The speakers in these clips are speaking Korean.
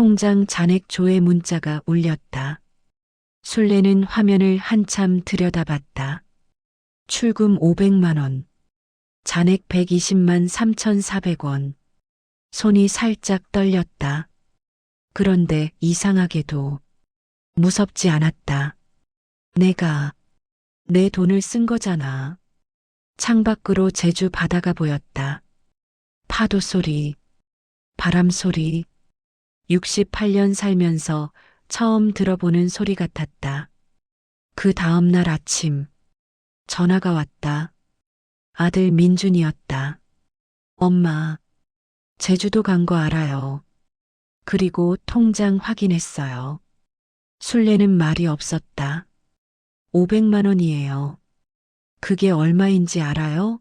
통장 잔액 조회 문자가 울렸다. 술래는 화면을 한참 들여다봤다. 출금 500만 원. 잔액 120만 3,400원. 손이 살짝 떨렸다. 그런데 이상하게도 무섭지 않았다. 내가 내 돈을 쓴 거잖아. 창밖으로 제주 바다가 보였다. 파도 소리, 바람 소리, 68년 살면서 처음 들어보는 소리 같았다. 그 다음 날 아침, 전화가 왔다. 아들 민준이었다. 엄마, 제주도 간 거 알아요. 그리고 통장 확인했어요. 술래는 말이 없었다. 500만 원이에요. 그게 얼마인지 알아요?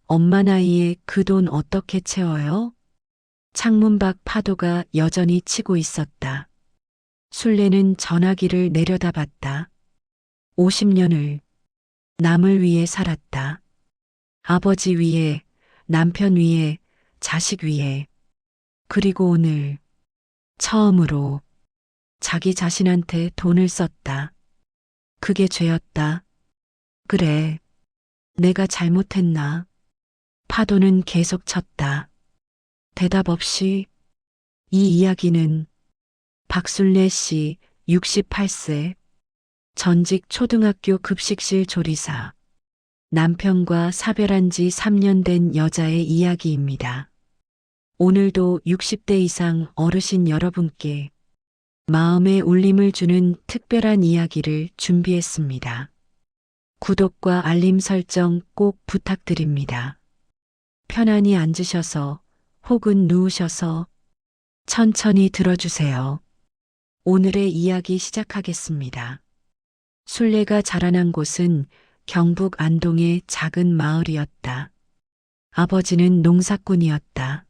엄마 나이에 그 돈 어떻게 채워요? 창문 밖 파도가 여전히 치고 있었다. 술래는 전화기를 내려다봤다. 50년을 남을 위해 살았다. 아버지 위해, 남편 위해, 자식 위해. 그리고 오늘 처음으로 자기 자신한테 돈을 썼다. 그게 죄였다. 그래, 내가 잘못했나? 파도는 계속 쳤다. 대답 없이 이 이야기는 박술래 씨 68세 전직 초등학교 급식실 조리사 남편과 사별한 지 3년 된 여자의 이야기입니다. 오늘도 60대 이상 어르신 여러분께 마음의 울림을 주는 특별한 이야기를 준비했습니다. 구독과 알림 설정 꼭 부탁드립니다. 편안히 앉으셔서 혹은 누우셔서 천천히 들어주세요. 오늘의 이야기 시작하겠습니다. 술래가 자라난 곳은 경북 안동의 작은 마을이었다. 아버지는 농사꾼이었다.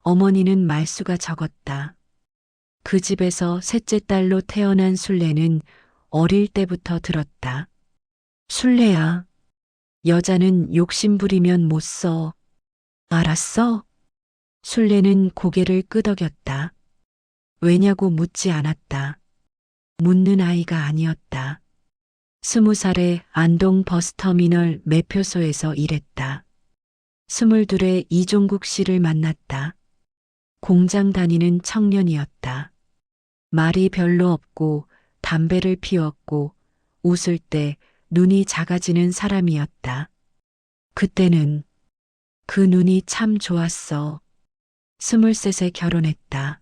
어머니는 말수가 적었다. 그 집에서 셋째 딸로 태어난 술래는 어릴 때부터 들었다. 술래야, 여자는 욕심 부리면 못 써. 알았어? 술래는 고개를 끄덕였다. 왜냐고 묻지 않았다. 묻는 아이가 아니었다. 20살에 안동 버스터미널 매표소에서 일했다. 22에 이종국 씨를 만났다. 공장 다니는 청년이었다. 말이 별로 없고 담배를 피웠고 웃을 때 눈이 작아지는 사람이었다. 그때는 그 눈이 참 좋았어. 23에 결혼했다.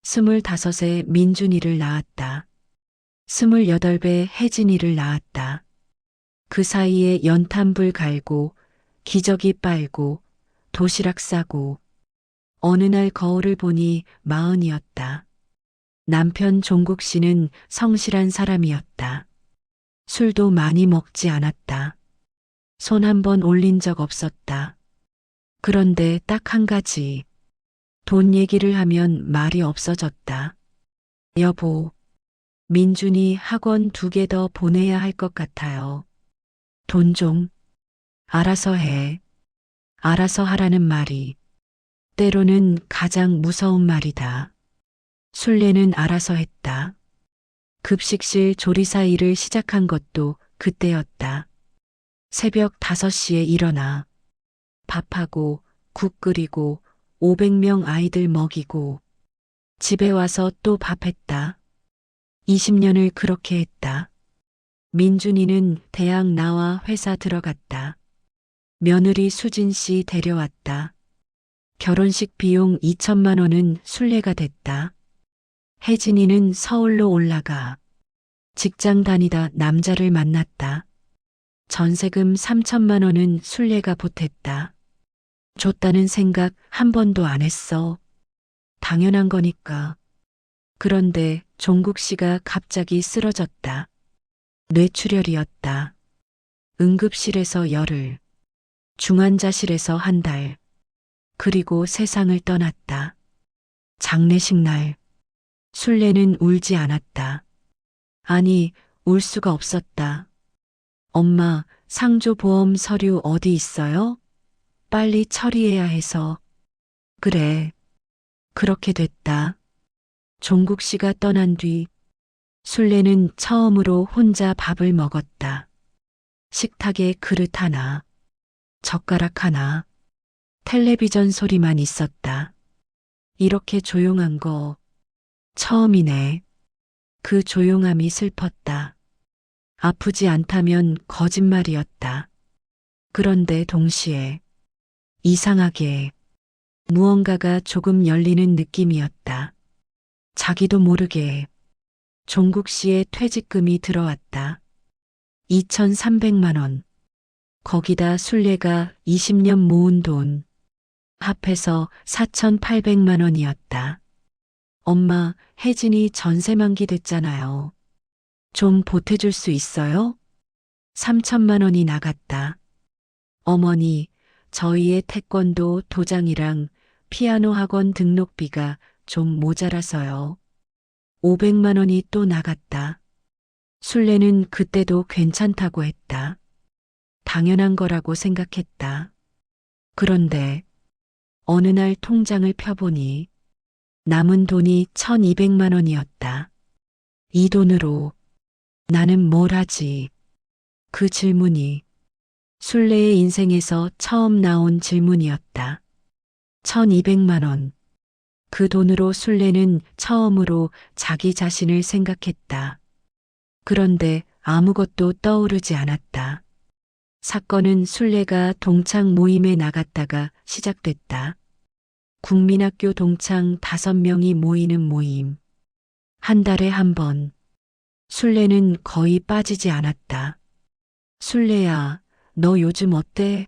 25에 민준이를 낳았다. 28에 혜진이를 낳았다. 그 사이에 연탄불 갈고 기저귀 빨고 도시락 싸고 어느 날 거울을 보니 40이었다. 남편 종국 씨는 성실한 사람이었다. 술도 많이 먹지 않았다. 손 한 번 올린 적 없었다. 그런데 딱 한 가지. 돈 얘기를 하면 말이 없어졌다. 여보, 민준이 학원 2개 더 보내야 할 것 같아요. 돈 좀. 알아서 해. 알아서 하라는 말이 때로는 가장 무서운 말이다. 술래는 알아서 했다. 급식실 조리사 일을 시작한 것도 그때였다. 새벽 5시에 일어나 밥하고 국 끓이고 500명 아이들 먹이고 집에 와서 또 밥했다. 20년을 그렇게 했다. 민준이는 대학 나와 회사 들어갔다. 며느리 수진 씨 데려왔다. 결혼식 비용 2천만 원은 순례가 됐다. 혜진이는 서울로 올라가 직장 다니다 남자를 만났다. 전세금 3천만 원은 순례가 보탰다. 줬다는 생각 한 번도 안 했어. 당연한 거니까. 그런데 종국 씨가 갑자기 쓰러졌다. 뇌출혈이었다. 응급실에서 열흘, 중환자실에서 한 달, 그리고 세상을 떠났다. 장례식 날, 술래는 울지 않았다. 아니, 울 수가 없었다. 엄마, 상조보험 서류 어디 있어요? 빨리 처리해야 해서. 그래, 그렇게 됐다. 종국 씨가 떠난 뒤 순례는 처음으로 혼자 밥을 먹었다. 식탁에 그릇 하나, 젓가락 하나, 텔레비전 소리만 있었다. 이렇게 조용한 거 처음이네. 그 조용함이 슬펐다. 아프지 않다면 거짓말이었다. 그런데 동시에 이상하게 무언가가 조금 열리는 느낌이었다. 자기도 모르게 종국 씨의 퇴직금이 들어왔다. 2,300만 원. 거기다 순례가 20년 모은 돈. 합해서 4,800만 원이었다. 엄마, 혜진이 전세 만기 됐잖아요. 좀 보태줄 수 있어요? 3천만 원이 나갔다. 어머니, 저희의 태권도 도장이랑 피아노 학원 등록비가 좀 모자라서요. 500만 원이 또 나갔다. 순례는 그때도 괜찮다고 했다. 당연한 거라고 생각했다. 그런데 어느 날 통장을 펴보니 남은 돈이 1,200만 원이었다. 이 돈으로 나는 뭘 하지? 그 질문이 순례의 인생에서 처음 나온 질문이었다. 1,200만 원. 그 돈으로 순례는 처음으로 자기 자신을 생각했다. 그런데 아무것도 떠오르지 않았다. 사건은 순례가 동창 모임에 나갔다가 시작됐다. 국민학교 동창 5명이 모이는 모임. 한 달에 한 번. 순례는 거의 빠지지 않았다. 순례야, 너 요즘 어때?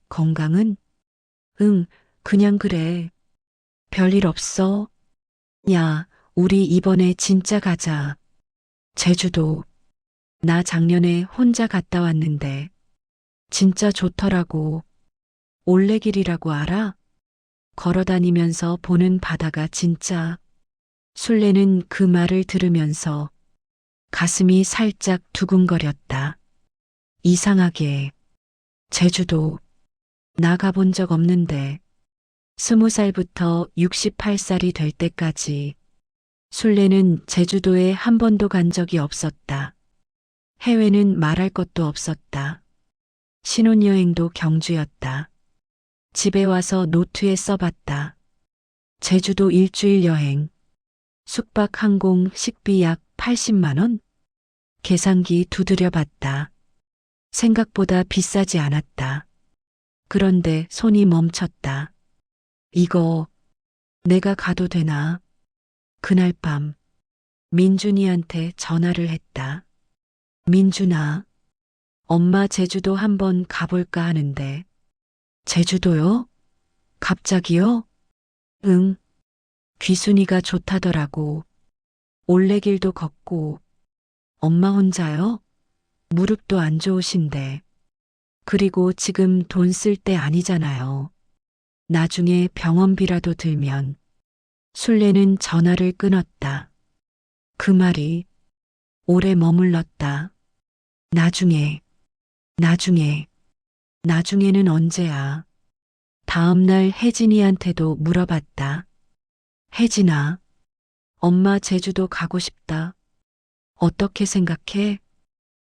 건강은? 응, 그냥 그래. 별일 없어? 야, 우리 이번에 진짜 가자. 제주도. 나 작년에 혼자 갔다 왔는데 진짜 좋더라고. 올레길이라고 알아? 걸어 다니면서 보는 바다가 진짜. 순례는 그 말을 들으면서 가슴이 살짝 두근거렸다. 이상하게 제주도 나가본 적 없는데 20살부터 68살이 될 때까지 순례는 제주도에 한 번도 간 적이 없었다. 해외는 말할 것도 없었다. 신혼여행도 경주였다. 집에 와서 노트에 써봤다. 제주도 일주일 여행. 숙박 항공 식비 약 80만 원? 계산기 두드려 봤다. 생각보다 비싸지 않았다. 그런데 손이 멈췄다. 이거 내가 가도 되나? 그날 밤 민준이한테 전화를 했다. 민준아, 엄마 제주도 한번 가볼까 하는데. 제주도요? 갑자기요? 응, 귀순이가 좋다더라고. 올레길도 걷고. 엄마 혼자요? 무릎도 안 좋으신데. 그리고 지금 돈 쓸 때 아니잖아요. 나중에 병원비라도 들면. 순례는 전화를 끊었다. 그 말이 오래 머물렀다. 나중에, 나중에는 언제야? 다음 날 혜진이한테도 물어봤다. 혜진아, 엄마 제주도 가고 싶다. 어떻게 생각해?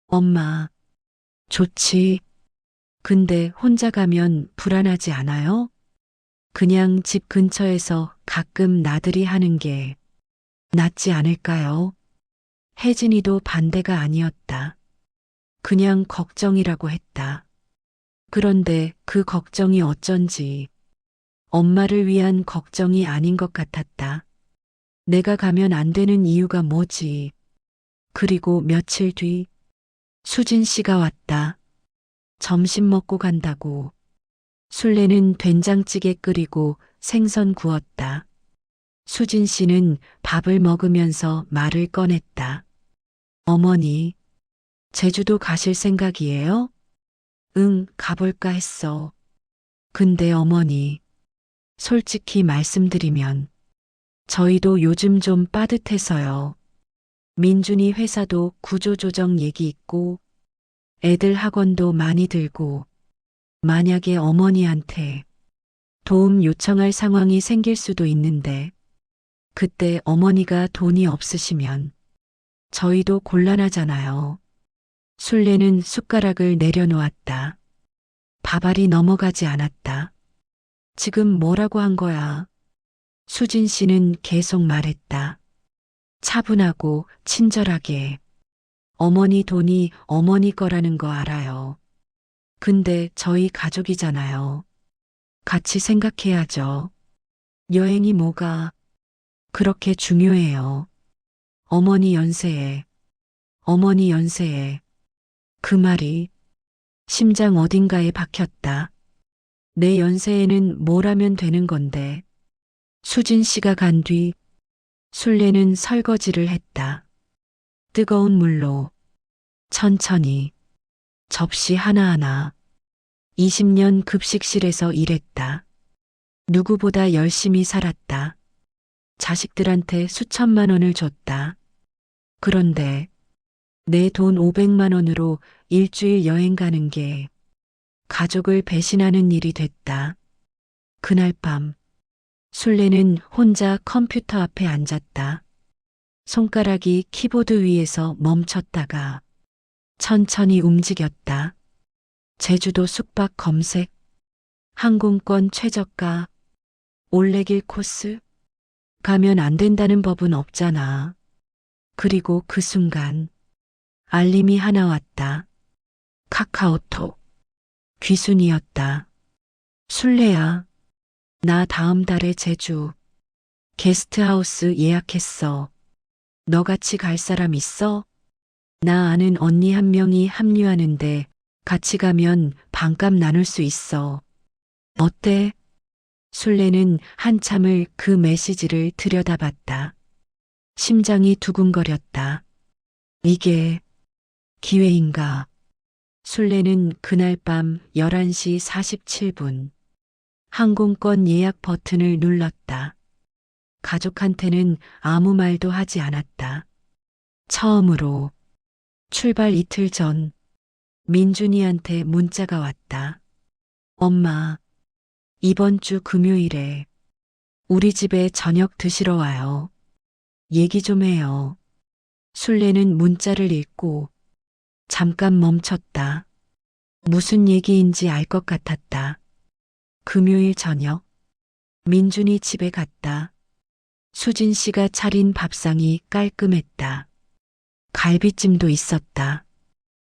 엄마, 좋지. 근데 혼자 가면 불안하지 않아요? 그냥 집 근처에서 가끔 나들이 하는 게 낫지 않을까요? 혜진이도 반대가 아니었다. 그냥 걱정이라고 했다. 그런데 그 걱정이 어쩐지 엄마를 위한 걱정이 아닌 것 같았다. 내가 가면 안 되는 이유가 뭐지? 그리고 며칠 뒤 수진 씨가 왔다. 점심 먹고 간다고. 순례는 된장찌개 끓이고 생선 구웠다. 수진 씨는 밥을 먹으면서 말을 꺼냈다. 어머니, 제주도 가실 생각이에요? 응, 가볼까 했어. 근데 어머니, 솔직히 말씀드리면 저희도 요즘 좀 빠듯해서요. 민준이 회사도 구조조정 얘기 있고 애들 학원도 많이 들고 만약에 어머니한테 도움 요청할 상황이 생길 수도 있는데 그때 어머니가 돈이 없으시면 저희도 곤란하잖아요. 술래는 숟가락을 내려놓았다. 밥알이 넘어가지 않았다. 지금 뭐라고 한 거야? 수진 씨는 계속 말했다. 차분하고 친절하게. 어머니 돈이 어머니 거라는 거 알아요. 근데 저희 가족이잖아요. 같이 생각해야죠. 여행이 뭐가 그렇게 중요해요. 어머니 연세에, 어머니 연세에. 그 말이 심장 어딘가에 박혔다. 내 연세에는 뭘 하면 되는 건데. 수진 씨가 간 뒤 술래는 설거지를 했다. 뜨거운 물로 천천히 접시 하나하나. 20년 급식실에서 일했다. 누구보다 열심히 살았다. 자식들한테 수천만 원을 줬다. 그런데 내 돈 500만 원으로 일주일 여행 가는 게 가족을 배신하는 일이 됐다. 그날 밤 술래는 혼자 컴퓨터 앞에 앉았다. 손가락이 키보드 위에서 멈췄다가 천천히 움직였다. 제주도 숙박 검색, 항공권 최저가, 올레길 코스, 가면 안 된다는 법은 없잖아. 그리고 그 순간 알림이 하나 왔다. 카카오톡. 귀순이었다. 술래야. 나 다음 달에 제주 게스트하우스 예약했어. 너같이 갈 사람 있어? 나 아는 언니 한 명이 합류하는데 같이 가면 반값 나눌 수 있어. 어때? 술래는 한참을 그 메시지를 들여다봤다. 심장이 두근거렸다. 이게 기회인가? 술래는 그날 밤 11시 47분 항공권 예약 버튼을 눌렀다. 가족한테는 아무 말도 하지 않았다. 처음으로 출발 이틀 전 민준이한테 문자가 왔다. 엄마, 이번 주 금요일에 우리 집에 저녁 드시러 와요. 얘기 좀 해요. 술래는 문자를 읽고 잠깐 멈췄다. 무슨 얘기인지 알 것 같았다. 금요일 저녁, 민준이 집에 갔다. 수진 씨가 차린 밥상이 깔끔했다. 갈비찜도 있었다.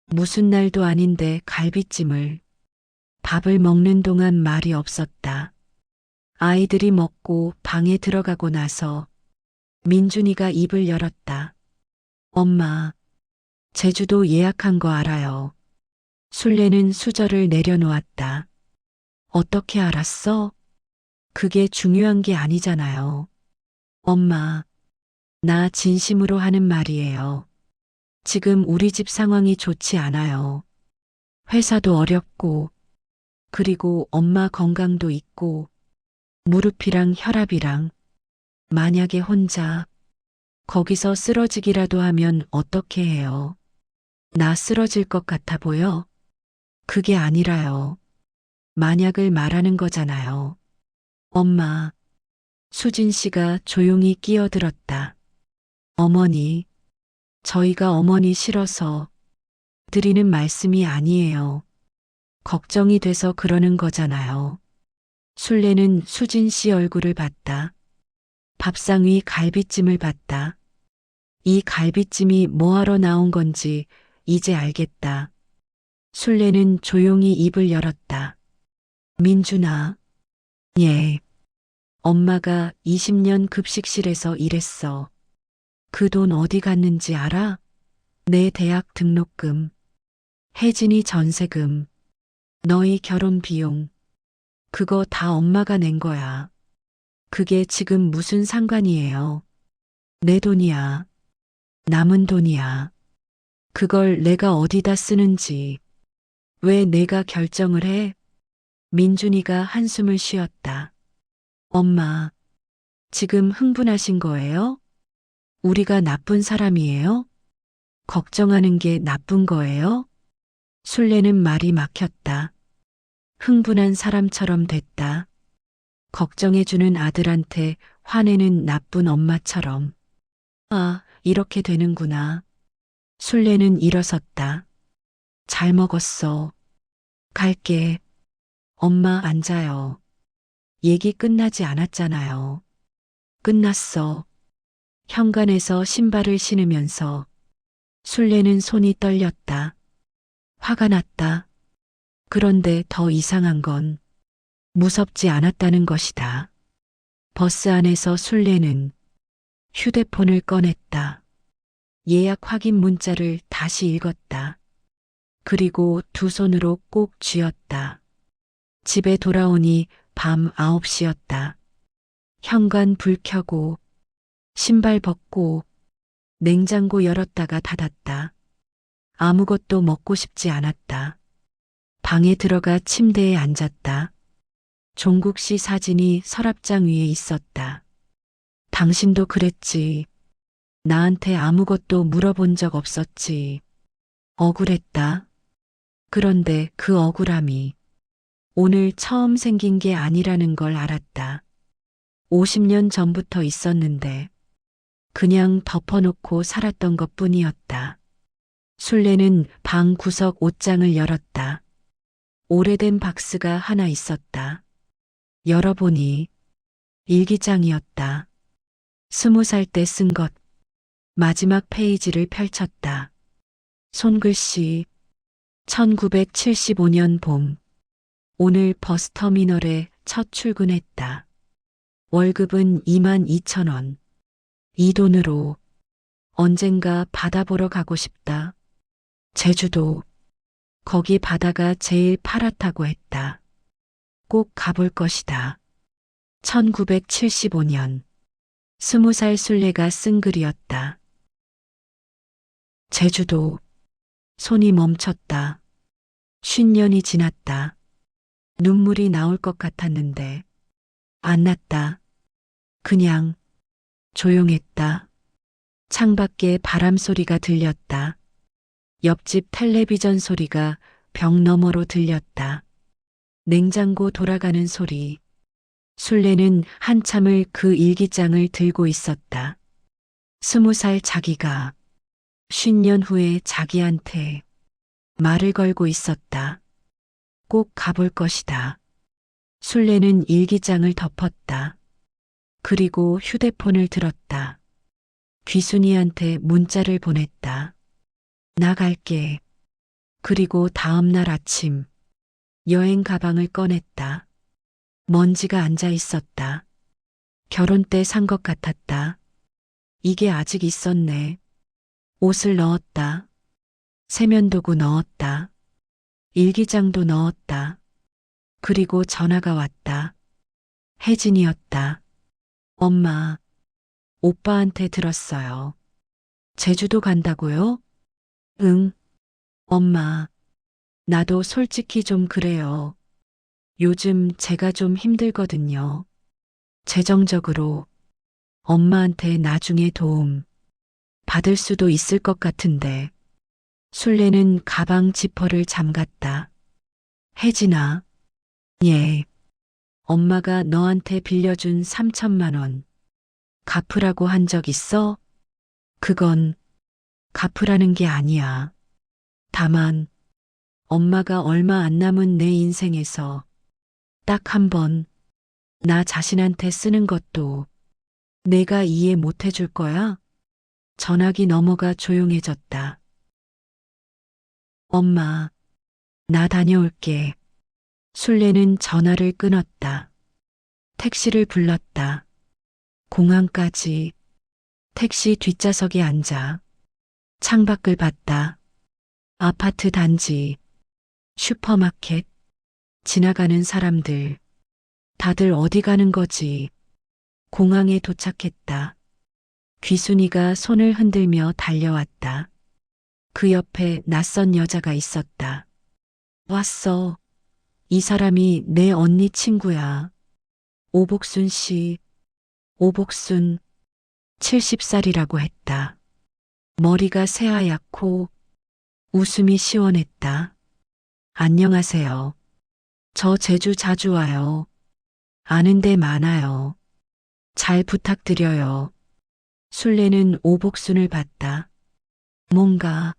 무슨 날도 아닌데 갈비찜을. 밥을 먹는 동안 말이 없었다. 아이들이 먹고 방에 들어가고 나서 민준이가 입을 열었다. 엄마, 제주도 예약한 거 알아요. 술래는 수저를 내려놓았다. 어떻게 알았어? 그게 중요한 게 아니잖아요. 엄마, 나 진심으로 하는 말이에요. 지금 우리 집 상황이 좋지 않아요. 회사도 어렵고, 그리고 엄마 건강도 있고, 무릎이랑 혈압이랑, 만약에 혼자 거기서 쓰러지기라도 하면 어떻게 해요? 나 쓰러질 것 같아 보여? 그게 아니라요. 만약을 말하는 거잖아요. 엄마, 수진 씨가 조용히 끼어들었다. 어머니, 저희가 어머니 싫어서 드리는 말씀이 아니에요. 걱정이 돼서 그러는 거잖아요. 술래는 수진 씨 얼굴을 봤다. 밥상 위 갈비찜을 봤다. 이 갈비찜이 뭐하러 나온 건지 이제 알겠다. 술래는 조용히 입을 열었다. 민준아, 예. 엄마가 20년 급식실에서 일했어. 그 돈 어디 갔는지 알아? 내 대학 등록금, 혜진이 전세금, 너희 결혼 비용. 그거 다 엄마가 낸 거야. 그게 지금 무슨 상관이에요? 내 돈이야. 남은 돈이야. 그걸 내가 어디다 쓰는지 왜 내가 결정을 해? 민준이가 한숨을 쉬었다. 엄마, 지금 흥분하신 거예요? 우리가 나쁜 사람이에요? 걱정하는 게 나쁜 거예요? 술래는 말이 막혔다. 흥분한 사람처럼 됐다. 걱정해주는 아들한테 화내는 나쁜 엄마처럼. 아, 이렇게 되는구나. 술래는 일어섰다. 잘 먹었어. 갈게. 엄마 앉아요. 얘기 끝나지 않았잖아요. 끝났어. 현관에서 신발을 신으면서 술래는 손이 떨렸다. 화가 났다. 그런데 더 이상한 건 무섭지 않았다는 것이다. 버스 안에서 술래는 휴대폰을 꺼냈다. 예약 확인 문자를 다시 읽었다. 그리고 두 손으로 꼭 쥐었다. 집에 돌아오니 밤 9시였다. 현관 불 켜고 신발 벗고 냉장고 열었다가 닫았다. 아무것도 먹고 싶지 않았다. 방에 들어가 침대에 앉았다. 종국 씨 사진이 서랍장 위에 있었다. 당신도 그랬지. 나한테 아무것도 물어본 적 없었지. 억울했다. 그런데 그 억울함이 오늘 처음 생긴 게 아니라는 걸 알았다. 50년 전부터 있었는데 그냥 덮어놓고 살았던 것 뿐이었다. 술래는 방 구석 옷장을 열었다. 오래된 박스가 하나 있었다. 열어보니 일기장이었다. 20살 때 쓴 것. 마지막 페이지를 펼쳤다. 손글씨 1975년 봄. 오늘 버스터미널에 첫 출근했다. 월급은 22,000원. 이 돈으로 언젠가 바다 보러 가고 싶다. 제주도. 거기 바다가 제일 파랗다고 했다. 꼭 가볼 것이다. 1975년. 20살 술래가 쓴 글이었다. 제주도. 손이 멈췄다. 50년이 지났다. 눈물이 나올 것 같았는데 안 났다. 그냥 조용했다. 창밖에 바람 소리가 들렸다. 옆집 텔레비전 소리가 벽 너머로 들렸다. 냉장고 돌아가는 소리. 술래는 한참을 그 일기장을 들고 있었다. 20살 자기가 50년 후에 자기한테 말을 걸고 있었다. 꼭 가볼 것이다. 술래는 일기장을 덮었다. 그리고 휴대폰을 들었다. 귀순이한테 문자를 보냈다. 나갈게. 그리고 다음 날 아침 여행 가방을 꺼냈다. 먼지가 앉아 있었다. 결혼 때 산 것 같았다. 이게 아직 있었네. 옷을 넣었다. 세면도구 넣었다. 일기장도 넣었다. 그리고 전화가 왔다. 혜진이었다. 엄마, 오빠한테 들었어요. 제주도 간다고요? 응. 엄마, 나도 솔직히 좀 그래요. 요즘 제가 좀 힘들거든요. 재정적으로 엄마한테 나중에 도움 받을 수도 있을 것 같은데. 술래는 가방 지퍼를 잠갔다. 혜진아, 예. 엄마가 너한테 빌려준 3천만 원 갚으라고 한 적 있어? 그건 갚으라는 게 아니야. 다만 엄마가 얼마 안 남은 내 인생에서 딱 한 번 나 자신한테 쓰는 것도 내가 이해 못 해줄 거야? 전화기 너머가 조용해졌다. 엄마, 나 다녀올게. 술래는 전화를 끊었다. 택시를 불렀다. 공항까지. 택시 뒷좌석에 앉아 창밖을 봤다. 아파트 단지, 슈퍼마켓, 지나가는 사람들. 다들 어디 가는 거지? 공항에 도착했다. 귀순이가 손을 흔들며 달려왔다. 그 옆에 낯선 여자가 있었다. 왔어. 이 사람이 내 언니 친구야. 오복순 씨. 오복순. 70살이라고 했다. 머리가 새하얗고 웃음이 시원했다. 안녕하세요. 저 제주 자주 와요. 아는 데 많아요. 잘 부탁드려요. 술래는 오복순을 봤다. 뭔가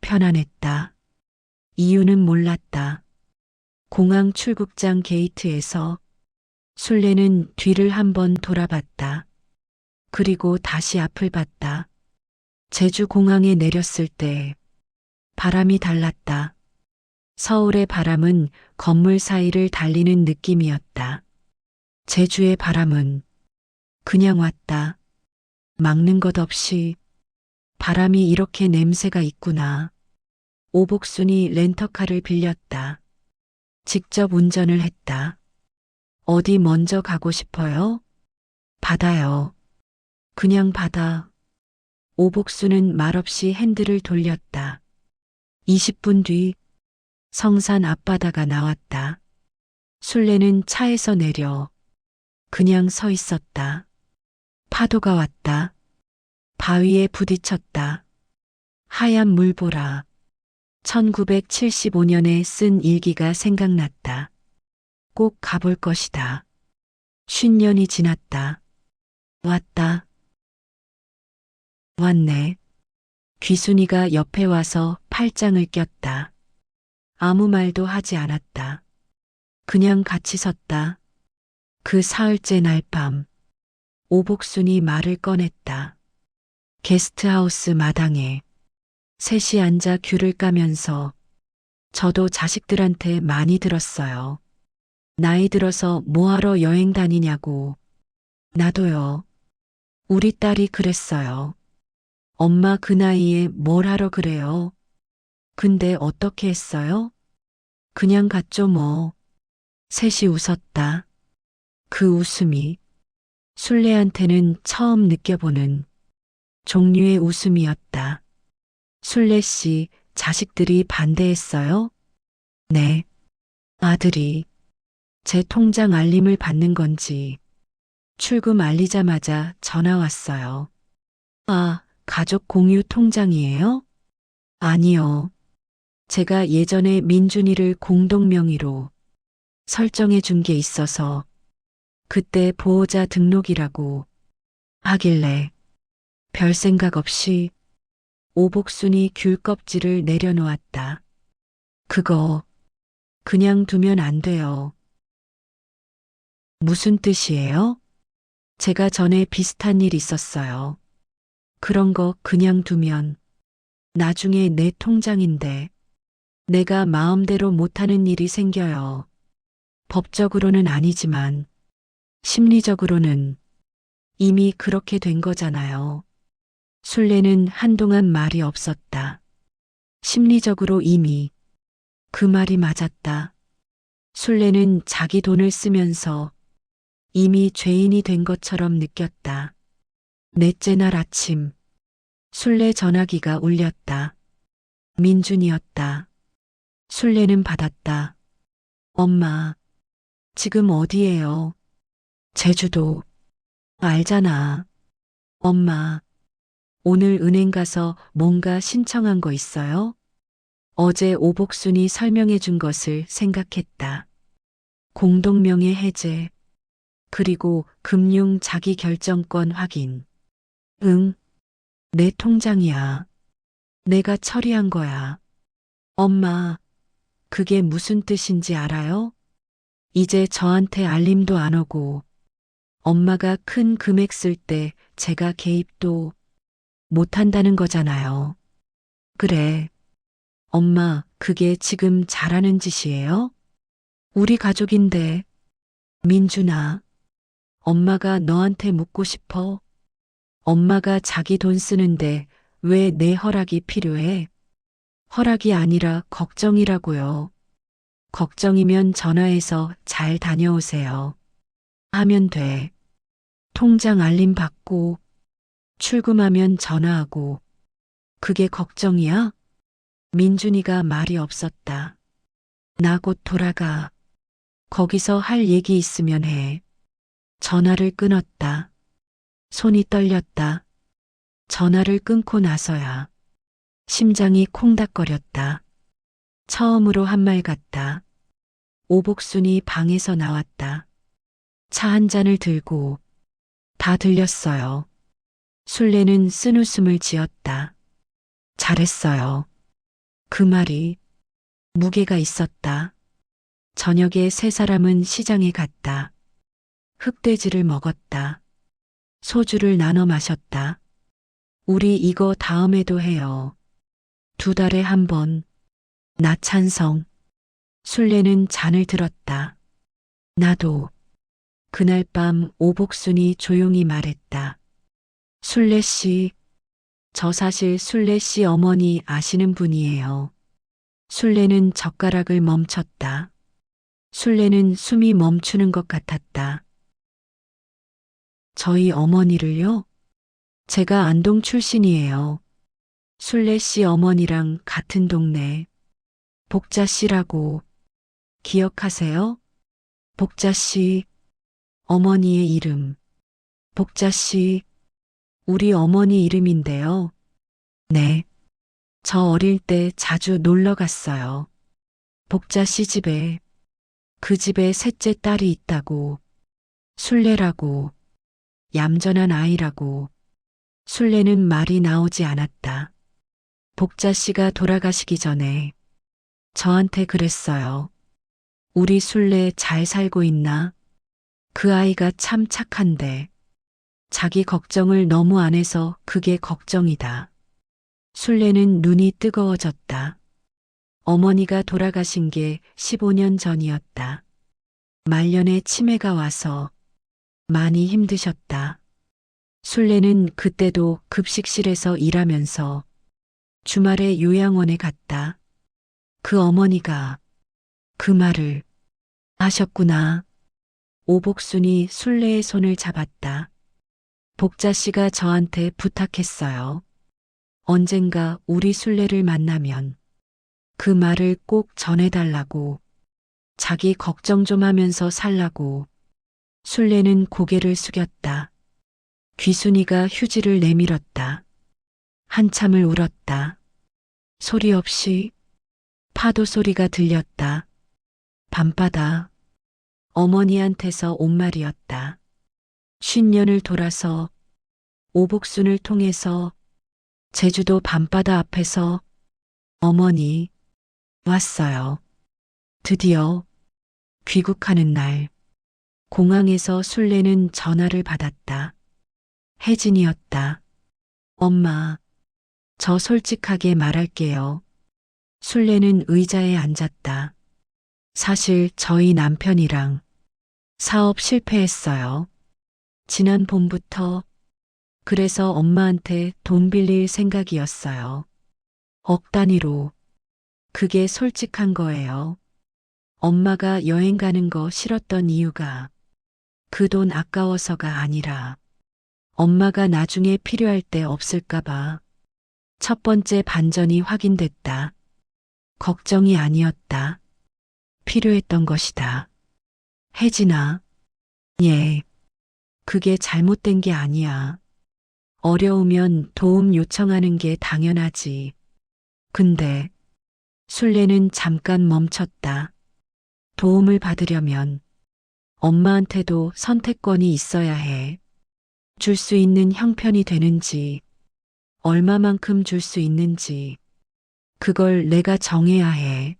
편안했다. 이유는 몰랐다. 공항 출국장 게이트에서 술래는 뒤를 한번 돌아봤다. 그리고 다시 앞을 봤다. 제주 공항에 내렸을 때 바람이 달랐다. 서울의 바람은 건물 사이를 달리는 느낌이었다. 제주의 바람은 그냥 왔다. 막는 것 없이. 바람이 이렇게 냄새가 있구나. 오복순이 렌터카를 빌렸다. 직접 운전을 했다. 어디 먼저 가고 싶어요? 바다요. 그냥 바다. 오복순은 말없이 핸들을 돌렸다. 20분 뒤 성산 앞바다가 나왔다. 술래는 차에서 내려 그냥 서 있었다. 파도가 왔다. 바위에 부딪혔다. 하얀 물보라. 1975년에 쓴 일기가 생각났다. 꼭 가볼 것이다. 50년이 지났다. 왔다. 왔네. 귀순이가 옆에 와서 팔짱을 꼈다. 아무 말도 하지 않았다. 그냥 같이 섰다. 그 사흘째 날 밤, 오복순이 말을 꺼냈다. 게스트하우스 마당에 셋이 앉아 귤을 까면서 저도 자식들한테 많이 들었어요. 나이 들어서 뭐하러 여행 다니냐고. 나도요. 우리 딸이 그랬어요. 엄마 그 나이에 뭘 하러 그래요? 근데 어떻게 했어요? 그냥 갔죠 뭐. 셋이 웃었다. 그 웃음이 술래한테는 처음 느껴보는 종류의 웃음이었다. 술래 씨, 자식들이 반대했어요? 네. 아들이 제 통장 알림을 받는 건지 출금 알리자마자 전화 왔어요. 아, 가족 공유 통장이에요? 아니요. 제가 예전에 민준이를 공동 명의로 설정해 준 게 있어서 그때 보호자 등록이라고 하길래 별 생각 없이 오복순이 귤 껍질을 내려놓았다. 그거 그냥 두면 안 돼요. 무슨 뜻이에요? 제가 전에 비슷한 일 있었어요. 그런 거 그냥 두면 나중에 내 통장인데 내가 마음대로 못하는 일이 생겨요. 법적으로는 아니지만 심리적으로는 이미 그렇게 된 거잖아요. 술래는 한동안 말이 없었다. 심리적으로 이미 그 말이 맞았다. 술래는 자기 돈을 쓰면서 이미 죄인이 된 것처럼 느꼈다. 넷째 날 아침, 술래 전화기가 울렸다. 민준이었다. 술래는 받았다. 엄마, 지금 어디예요? 제주도. 알잖아. 엄마, 오늘 은행 가서 뭔가 신청한 거 있어요? 어제 오복순이 설명해 준 것을 생각했다. 공동명의 해제, 그리고 금융 자기결정권 확인. 응, 내 통장이야. 내가 처리한 거야. 엄마, 그게 무슨 뜻인지 알아요? 이제 저한테 알림도 안 오고, 엄마가 큰 금액 쓸 때 제가 개입도 못 한다는 거잖아요. 그래. 엄마, 그게 지금 잘하는 짓이에요? 우리 가족인데. 민준아, 엄마가 너한테 묻고 싶어. 엄마가 자기 돈 쓰는데 왜 내 허락이 필요해? 허락이 아니라 걱정이라고요. 걱정이면 전화해서 잘 다녀오세요. 하면 돼. 통장 알림 받고, 출금하면 전화하고. 그게 걱정이야? 민준이가 말이 없었다. 나 곧 돌아가. 거기서 할 얘기 있으면 해. 전화를 끊었다. 손이 떨렸다. 전화를 끊고 나서야 심장이 콩닥거렸다. 처음으로 한 말 같다. 오복순이 방에서 나왔다. 차 한 잔을 들고 다 들렸어요. 술래는 쓴웃음을 지었다. 잘했어요. 그 말이 무게가 있었다. 저녁에 세 사람은 시장에 갔다. 흑돼지를 먹었다. 소주를 나눠 마셨다. 우리 이거 다음에도 해요. 2달에 한 번. 나 찬성. 술래는 잔을 들었다. 나도. 그날 밤 오복순이 조용히 말했다. 술래 씨, 저 사실 술래 씨 어머니 아시는 분이에요. 술래는 젓가락을 멈췄다. 술래는 숨이 멈추는 것 같았다. 저희 어머니를요? 제가 안동 출신이에요. 술래 씨 어머니랑 같은 동네. 복자 씨라고. 기억하세요? 복자 씨, 어머니의 이름. 복자 씨, 우리 어머니 이름인데요. 네. 저 어릴 때 자주 놀러 갔어요. 복자 씨 집에. 그 집에 셋째 딸이 있다고. 술래라고. 얌전한 아이라고. 술래는 말이 나오지 않았다. 복자 씨가 돌아가시기 전에 저한테 그랬어요. 우리 술래 잘 살고 있나? 그 아이가 참 착한데. 자기 걱정을 너무 안 해서 그게 걱정이다. 술래는 눈이 뜨거워졌다. 어머니가 돌아가신 게 15년 전이었다. 말년에 치매가 와서 많이 힘드셨다. 술래는 그때도 급식실에서 일하면서 주말에 요양원에 갔다. 그 어머니가 그 말을 하셨구나. 오복순이 술래의 손을 잡았다. 복자 씨가 저한테 부탁했어요. 언젠가 우리 술래를 만나면 그 말을 꼭 전해달라고. 자기 걱정 좀 하면서 살라고. 술래는 고개를 숙였다. 귀순이가 휴지를 내밀었다. 한참을 울었다. 소리 없이 파도 소리가 들렸다. 밤바다. 어머니한테서 온 말이었다. 50년을 돌아서 오복순을 통해서 제주도 밤바다 앞에서 어머니 왔어요. 드디어 귀국하는 날 공항에서 술래는 전화를 받았다. 혜진이었다. 엄마, 저 솔직하게 말할게요. 술래는 의자에 앉았다. 사실 저희 남편이랑 사업 실패했어요. 지난 봄부터. 그래서 엄마한테 돈 빌릴 생각이었어요. 억 단위로. 그게 솔직한 거예요. 엄마가 여행 가는 거 싫었던 이유가 그 돈 아까워서가 아니라 엄마가 나중에 필요할 때 없을까봐. 첫 번째 반전이 확인됐다. 걱정이 아니었다. 필요했던 것이다. 혜진아. 예. 그게 잘못된 게 아니야. 어려우면 도움 요청하는 게 당연하지. 근데 술래는 잠깐 멈췄다. 도움을 받으려면 엄마한테도 선택권이 있어야 해. 줄 수 있는 형편이 되는지, 얼마만큼 줄 수 있는지, 그걸 내가 정해야 해.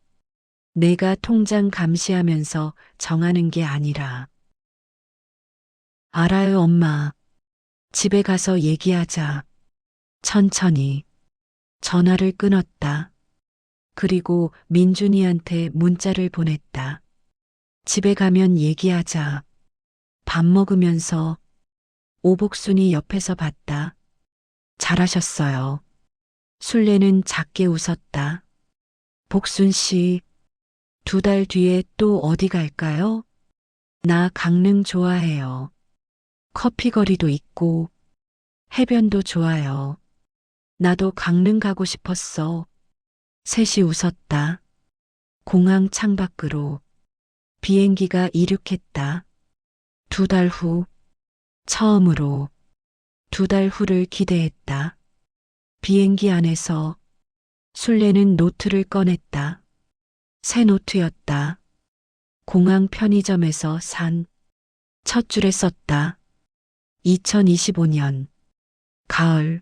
내가 통장 감시하면서 정하는 게 아니라. 알아요, 엄마. 집에 가서 얘기하자. 천천히. 전화를 끊었다. 그리고 민준이한테 문자를 보냈다. 집에 가면 얘기하자. 밥 먹으면서. 오복순이 옆에서 봤다. 잘하셨어요. 술래는 작게 웃었다. 복순 씨, 2달 뒤에 또 어디 갈까요? 나 강릉 좋아해요. 커피거리도 있고, 해변도 좋아요. 나도 강릉 가고 싶었어. 셋이 웃었다. 공항 창밖으로. 비행기가 이륙했다. 2달 후. 처음으로. 2달 후를 기대했다. 비행기 안에서 술래는 노트를 꺼냈다. 새 노트였다. 공항 편의점에서 산 첫 줄에 썼다. 2025년 가을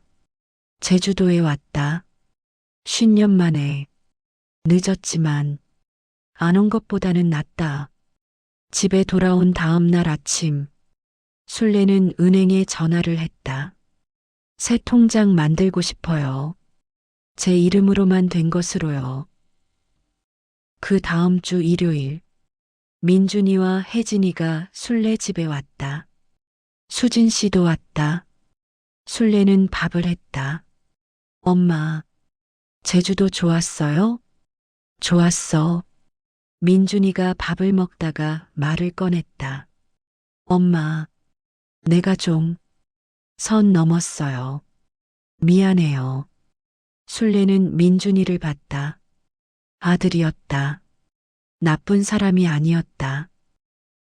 제주도에 왔다. 50년 만에 늦었지만 안 온 것보다는 낫다. 집에 돌아온 다음 날 아침 술래는 은행에 전화를 했다. 새 통장 만들고 싶어요. 제 이름으로만 된 것으로요. 그 다음 주 일요일 민준이와 혜진이가 술래 집에 왔다. 수진 씨도 왔다. 술래는 밥을 했다. 엄마, 제주도 좋았어요? 좋았어. 민준이가 밥을 먹다가 말을 꺼냈다. 엄마, 내가 좀 선 넘었어요. 미안해요. 술래는 민준이를 봤다. 아들이었다. 나쁜 사람이 아니었다.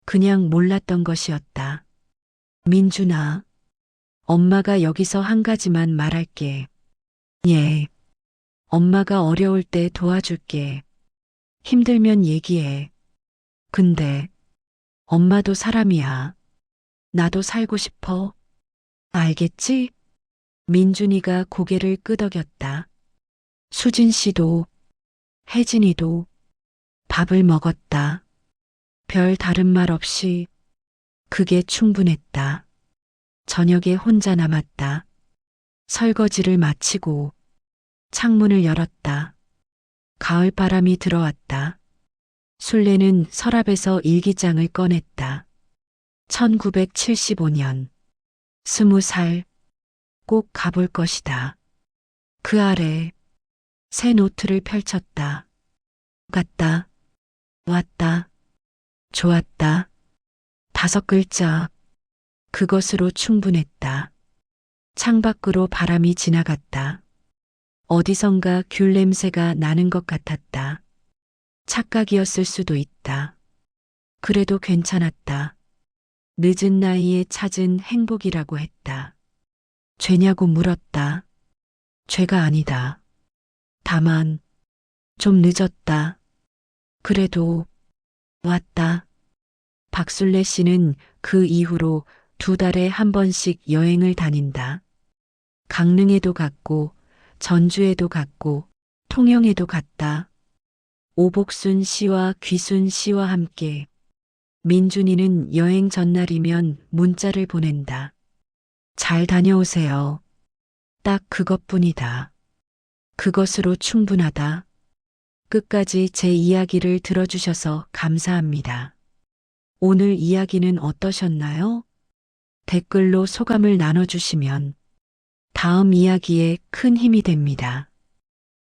그냥 몰랐던 것이었다. 민준아, 엄마가 여기서 한 가지만 말할게. 예. 엄마가 어려울 때 도와줄게. 힘들면 얘기해. 근데 엄마도 사람이야. 나도 살고 싶어. 알겠지? 민준이가 고개를 끄덕였다. 수진 씨도 혜진이도 밥을 먹었다. 별 다른 말 없이 그게 충분했다. 저녁에 혼자 남았다. 설거지를 마치고 창문을 열었다. 가을 바람이 들어왔다. 술래는 서랍에서 일기장을 꺼냈다. 1975년 20살 꼭 가볼 것이다. 그 아래 새 노트를 펼쳤다. 갔다, 왔다, 좋았다. 5글자. 그것으로 충분했다. 창밖으로 바람이 지나갔다. 어디선가 귤 냄새가 나는 것 같았다. 착각이었을 수도 있다. 그래도 괜찮았다. 늦은 나이에 찾은 행복이라고 했다. 죄냐고 물었다. 죄가 아니다. 다만 좀 늦었다. 그래도 왔다. 박술래 씨는 그 이후로 2달에 한 번씩 여행을 다닌다. 강릉에도 갔고 전주에도 갔고 통영에도 갔다. 오복순 씨와 귀순 씨와 함께 민준이는 여행 전날이면 문자를 보낸다. 잘 다녀오세요. 딱 그것뿐이다. 그것으로 충분하다. 끝까지 제 이야기를 들어주셔서 감사합니다. 오늘 이야기는 어떠셨나요? 댓글로 소감을 나눠주시면 다음 이야기에 큰 힘이 됩니다.